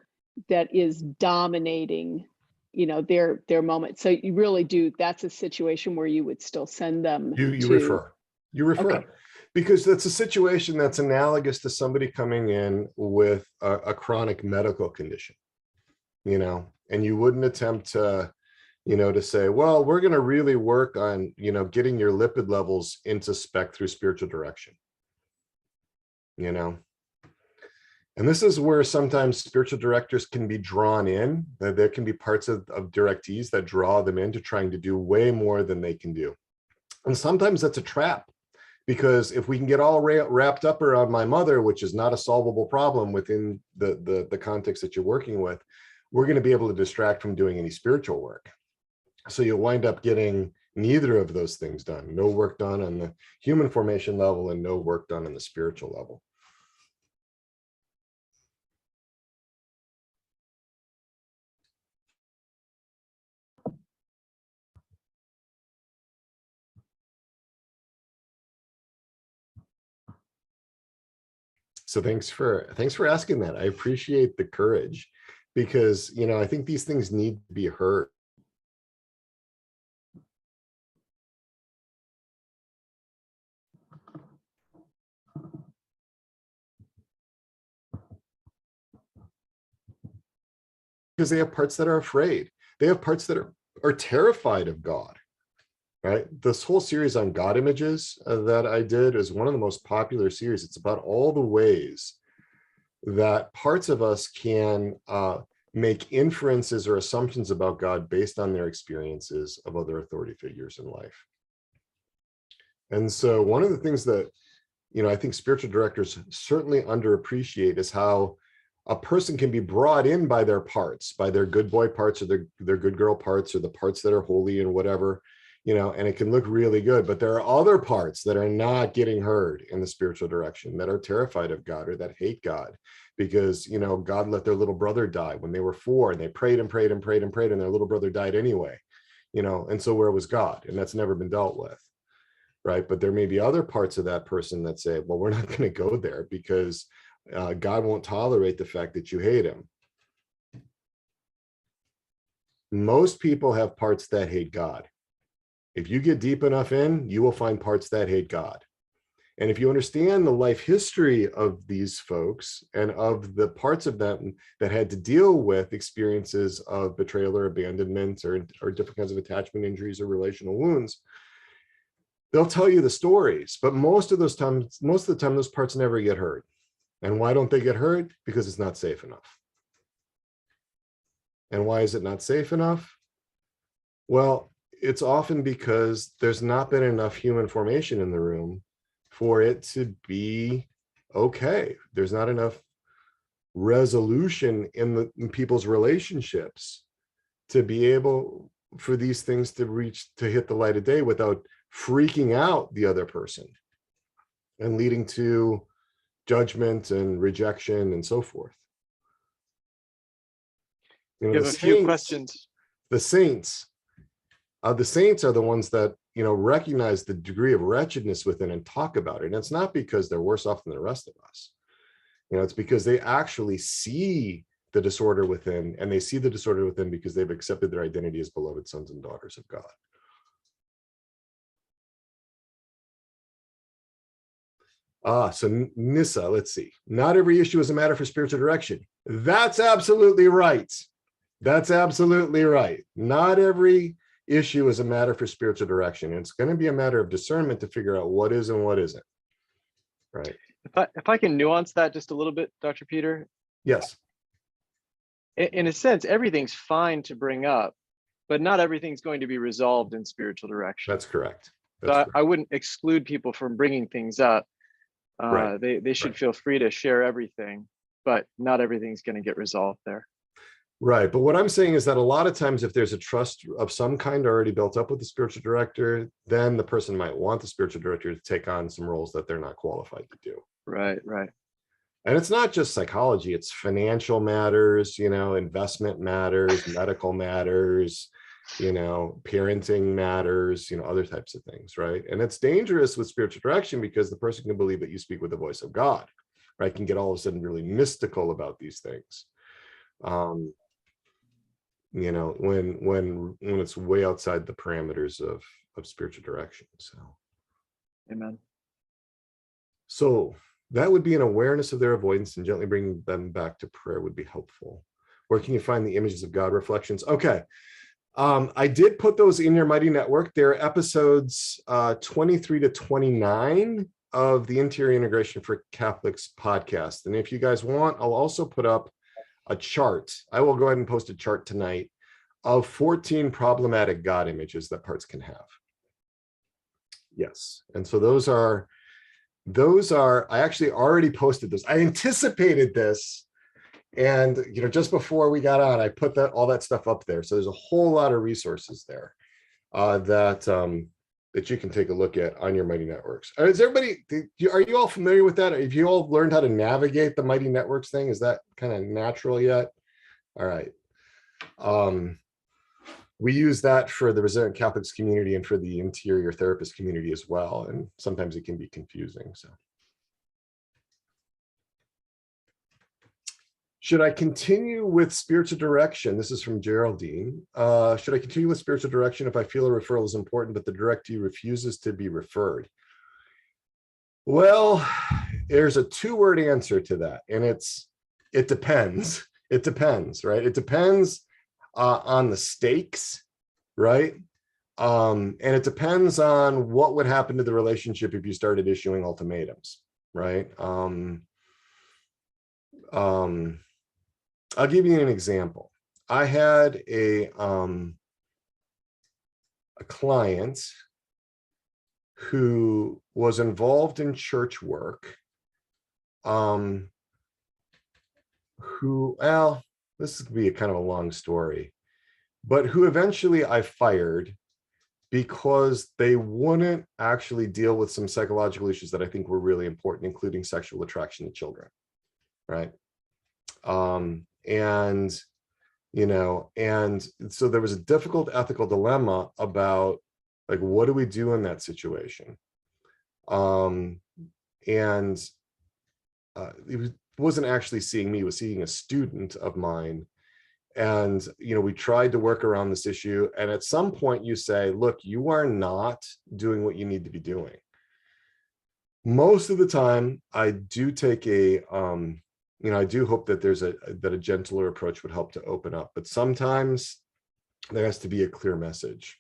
that is dominating, their moment. So you really do, that's a situation where you would still send them You refer. Okay. Because that's a situation that's analogous to somebody coming in with a chronic medical condition, and you wouldn't attempt to, to say, well, we're going to really work on, getting your lipid levels into spec through spiritual direction, And this is where sometimes spiritual directors can be drawn in. There can be parts of directees that draw them into trying to do way more than they can do. And sometimes that's a trap, because if we can get all wrapped up around my mother, which is not a solvable problem within the context that you're working with, we're going to be able to distract from doing any spiritual work. So you'll wind up getting neither of those things done. No work done on the human formation level and no work done on the spiritual level. So thanks for asking that. I appreciate the courage, because, I think these things need to be heard. Because they have parts that are afraid. They have parts that are terrified of God, right? This whole series on God images that I did is one of the most popular series. It's about all the ways that parts of us can make inferences or assumptions about God based on their experiences of other authority figures in life. And so one of the things that, I think spiritual directors certainly underappreciate is how a person can be brought in by their parts, by their good boy parts, or their good girl parts, or the parts that are holy and whatever, and it can look really good. But there are other parts that are not getting heard in the spiritual direction, that are terrified of God or that hate God, because, God let their little brother die when they were 4, and they prayed and prayed and prayed and prayed, and their little brother died anyway, and so where was God? And that's never been dealt with. Right. But there may be other parts of that person that say, well, we're not going to go there because God won't tolerate the fact that you hate him. Most people have parts that hate God. If you get deep enough in, you will find parts that hate God. And if you understand the life history of these folks and of the parts of them that had to deal with experiences of betrayal or abandonment or different kinds of attachment injuries or relational wounds, they'll tell you the stories. But most of the time, those parts never get heard. And why don't they get heard? Because it's not safe enough. And why is it not safe enough? Well, it's often because there's not been enough human formation in the room for it to be okay. There's not enough resolution in people's relationships to be able for these things to hit the light of day without freaking out the other person and leading to judgment and rejection and so forth. You know, You have a few questions. The saints are the ones that, you know, recognize the degree of wretchedness within and talk about it. And it's not because they're worse off than the rest of us. You know, it's because they actually see the disorder within, and they see the disorder within because they've accepted their identity as beloved sons and daughters of God. So Nissa, let's see. Not every issue is a matter for spiritual direction. That's absolutely right. That's absolutely right. Not every issue is a matter for spiritual direction. It's going to be a matter of discernment to figure out what is and what isn't. Right. If I can nuance that just a little bit, Dr. Peter. Yes. In a sense, everything's fine to bring up, but not everything's going to be resolved in spiritual direction. That's correct. I wouldn't exclude people from bringing things up. Right. They should feel free to share everything, but not everything's going to get resolved there. Right. But what I'm saying is that a lot of times if there's a trust of some kind already built up with the spiritual director, then the person might want the spiritual director to take on some roles that they're not qualified to do. Right, right. And it's not just psychology, it's financial matters, you know, investment matters, medical matters, you know, parenting matters, you know, other types of things, right? And it's dangerous with spiritual direction because the person can believe that you speak with the voice of God, right? Can get all of a sudden really mystical about these things. You know, when it's way outside the parameters of spiritual direction. So, Amen. So that would be an awareness of their avoidance, and gently bringing them back to prayer would be helpful. Where can you find the images of God reflections? Okay. I did put those in your Mighty Network. They're episodes 23 to 29 of the Interior Integration for Catholics podcast. And if you guys want, I'll also put up a chart. I will go ahead and post a chart tonight of 14 problematic God images that parts can have. Yes. And so those are, I actually already posted this. I anticipated this. And, you know, just before we got on, I put all that stuff up there. So there's a whole lot of resources there that you can take a look at on your Mighty Networks. Is everybody, are you all familiar with that? Have you all learned how to navigate the Mighty Networks thing? Is that kind of natural yet? All right. We use that for the Resilient Catholics community and for the interior therapist community as well. And sometimes it can be confusing. So. Should I continue with spiritual direction? This is from Geraldine. Should I continue with spiritual direction if I feel a referral is important, but the directee refuses to be referred? Well, there's a two-word answer to that, and it depends. It depends, right? It depends on the stakes, right? And it depends on what would happen to the relationship if you started issuing ultimatums, right? I'll give you an example. I had a client who was involved in church work, who, well, this could be a kind of a long story, but who eventually I fired because they wouldn't actually deal with some psychological issues that I think were really important, including sexual attraction to children, right? And, you know, and so there was a difficult ethical dilemma about, like, what do we do in that situation? It wasn't actually seeing me, it was seeing a student of mine. And, we tried to work around this issue. And at some point you say, look, you are not doing what you need to be doing. Most of the time, I do take I do hope that that a gentler approach would help to open up. But sometimes there has to be a clear message,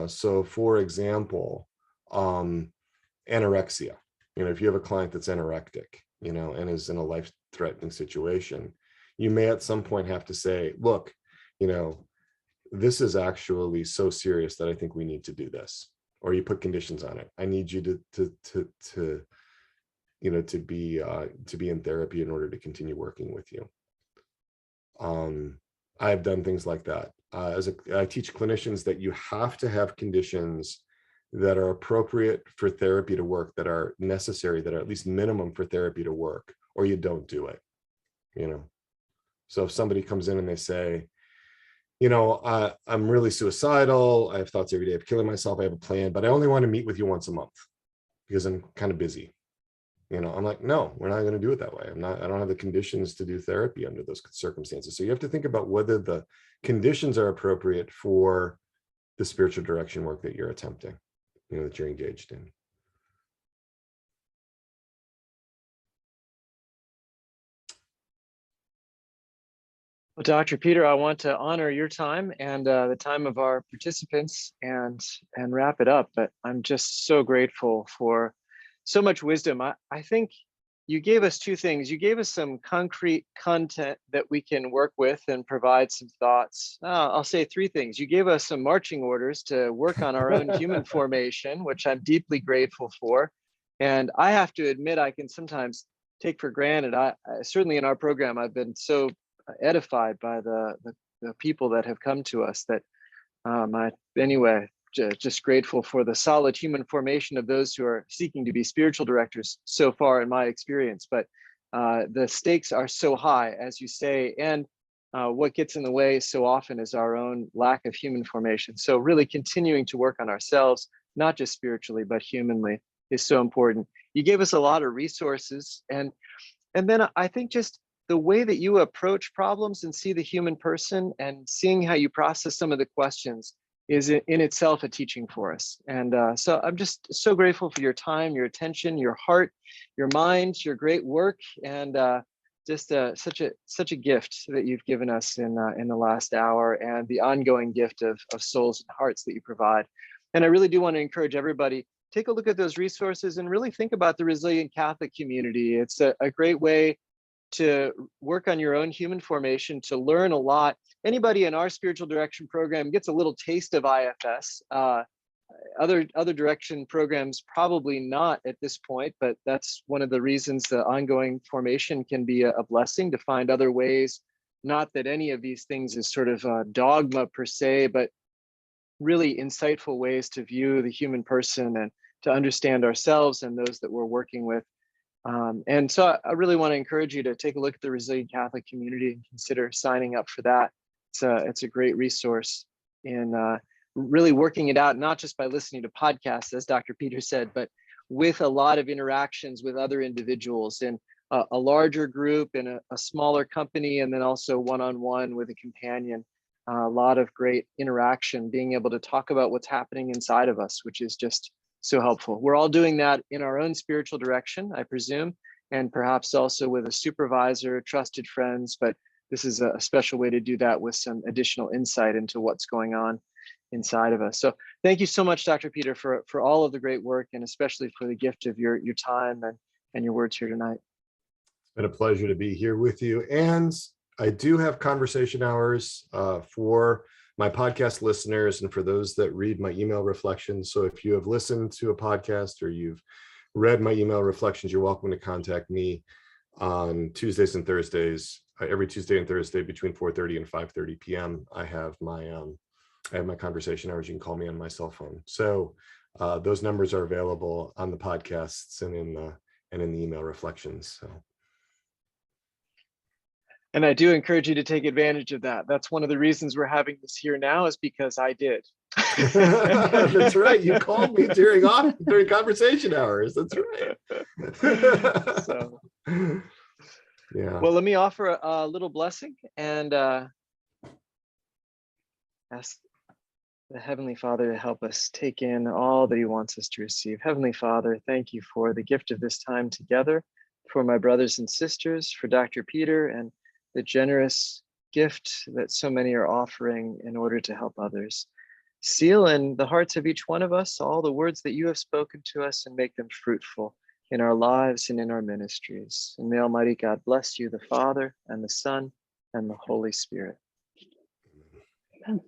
So for example, anorexia, if you have a client that's anorectic, and is in a life-threatening situation, you may at some point have to say, look, this is actually so serious that I think we need to do this. Or you put conditions on it. I need you to be in therapy in order to continue working with you. I've done things like that. I teach clinicians that you have to have conditions that are appropriate for therapy to work, that are necessary, that are at least minimum for therapy to work, or you don't do it. So if somebody comes in and they say, I'm really suicidal, I have thoughts every day of killing myself, I have a plan, but I only want to meet with you once a month because I'm kind of busy. I'm like, no, we're not going to do it that way. I don't have the conditions to do therapy under those circumstances. So you have to think about whether the conditions are appropriate for the spiritual direction work that you're attempting, that you're engaged in. Well, Dr. Peter, I want to honor your time and the time of our participants and wrap it up. But I'm just so grateful for so much wisdom. I think you gave us two things. You gave us some concrete content that we can work with and provide some thoughts. I'll say three things. You gave us some marching orders to work on our own human formation, which I'm deeply grateful for. And I have to admit, I can sometimes take for granted. I certainly in our program, I've been so edified by the people that have come to us that just grateful for the solid human formation of those who are seeking to be spiritual directors so far in my experience. But the stakes are so high, as you say, and what gets in the way so often is our own lack of human formation. So really continuing to work on ourselves, not just spiritually, but humanly, is so important. You gave us a lot of resources, and then I think just the way that you approach problems and see the human person and seeing how you process some of the questions is in itself a teaching for us. And so I'm just so grateful for your time, your attention, your heart, your mind, your great work, and just such a gift that you've given us in the last hour, and the ongoing gift of souls and hearts that you provide. And I really do want to encourage everybody, take a look at those resources and really think about the Resilient Catholic community. It's a great way to work on your own human formation, to learn a lot. Anybody in our spiritual direction program gets a little taste of IFS. Other direction programs probably not at this point, but that's one of the reasons the ongoing formation can be a blessing, to find other ways. Not that any of these things is sort of a dogma per se, but really insightful ways to view the human person and to understand ourselves and those that we're working with. And so I really want to encourage you to take a look at the Resilient Catholic community and consider signing up for that. It's a great resource in really working it out, not just by listening to podcasts, as Dr. Peter said, but with a lot of interactions with other individuals in a larger group, in a smaller company, and then also one-on-one with a companion. A lot of great interaction, being able to talk about what's happening inside of us, which is just so helpful. We're all doing that in our own spiritual direction, I presume, and perhaps also with a supervisor, trusted friends, but this is a special way to do that with some additional insight into what's going on inside of us. So thank you so much, Dr. Peter, for all of the great work, and especially for the gift of your time and your words here tonight. It's been a pleasure to be here with you. And I do have conversation hours for my podcast listeners and for those that read my email reflections. So if you have listened to a podcast or you've read my email reflections, you're welcome to contact me on Tuesdays and Thursdays. Every Tuesday and Thursday between 4:30 and 5:30 p.m. I have my conversation hours. You can call me on my cell phone. So those numbers are available on the podcasts and in the email reflections. So. And I do encourage you to take advantage of that. That's one of the reasons we're having this here now, is because I did. That's right. You called me during conversation hours. That's right. So, yeah. well, let me offer a little blessing, and ask the Heavenly Father to help us take in all that He wants us to receive. Heavenly Father, thank you for the gift of this time together, for my brothers and sisters, for Dr. Peter, and the generous gift that so many are offering in order to help others. Seal in the hearts of each one of us all the words that you have spoken to us and make them fruitful in our lives and in our ministries. And may Almighty God bless you, the Father and the Son and the Holy Spirit. Amen.